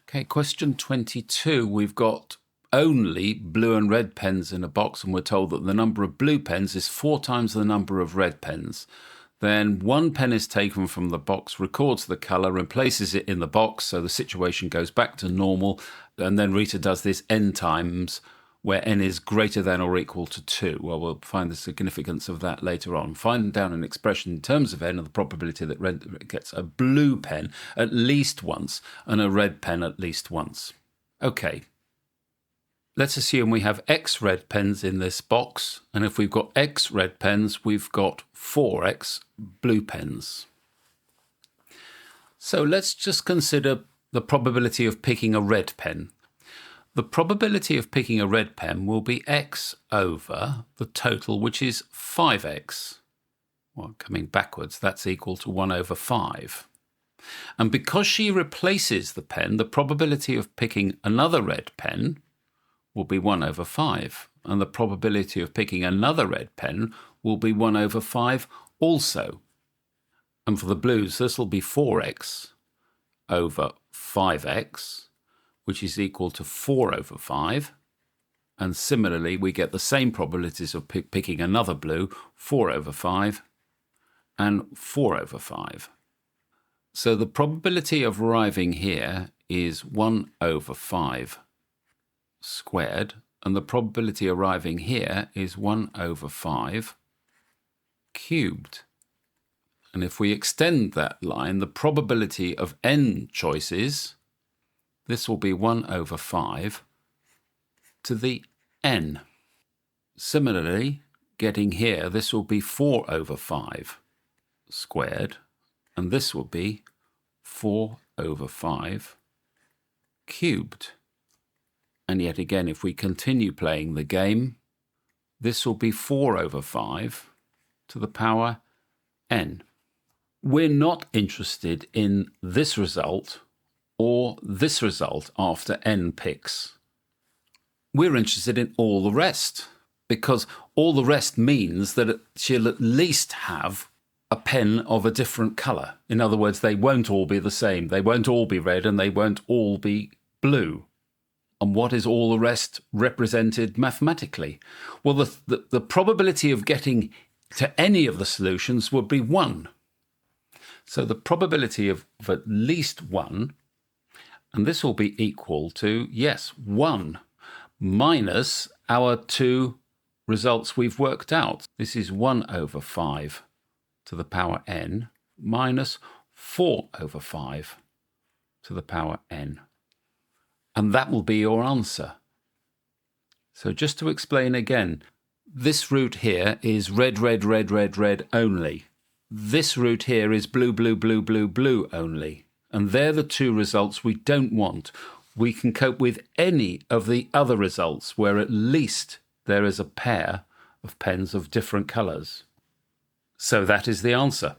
Okay, question 22. We've got only blue and red pens in a box, and we're told that the number of blue pens is 4 times the number of red pens. Then one pen is taken from the box, records the colour, and places it in the box, so the situation goes back to normal, and then Rita does this n times, where n is greater than or equal to 2. Well, we'll find the significance of that later on. Find down an expression in terms of n and the probability that red gets a blue pen at least once and a red pen at least once. Okay, let's assume we have x red pens in this box, and if we've got x red pens, we've got 4x blue pens. So let's just consider the probability of picking a red pen. The probability of picking a red pen will be x over the total, which is 5x. Well, coming backwards, that's equal to 1 over 5. And because she replaces the pen, the probability of picking another red pen will be 1 over 5. And the probability of picking another red pen will be 1 over 5 also. And for the blues, this will be 4x over 5x, which is equal to 4 over 5. And similarly, we get the same probabilities of picking another blue, 4 over 5 and 4 over 5. So the probability of arriving here is 1 over 5 squared, and the probability arriving here is 1 over 5 cubed. And if we extend that line, the probability of n choices, this will be 1 over 5 to the n. Similarly, getting here, this will be 4 over 5 squared, and this will be 4 over 5 cubed. And yet again, if we continue playing the game, this will be 4 over 5 to the power n. We're not interested in this result or this result after n picks. We're interested in all the rest, because all the rest means that she'll at least have a pen of a different colour. In other words, they won't all be the same. They won't all be red and they won't all be blue. And what is all the rest represented mathematically? Well, the probability of getting to any of the solutions would be 1. So the probability of at least 1, and this will be equal to, yes, 1 minus our 2 results we've worked out. This is 1 over 5 to the power n minus 4 over 5 to the power n. And that will be your answer. So just to explain again, this route here is red, red, red, red, red only. This route here is blue, blue, blue, blue, blue only. And they're the 2 results we don't want. We can cope with any of the other results where at least there is a pair of pens of different colours. So that is the answer.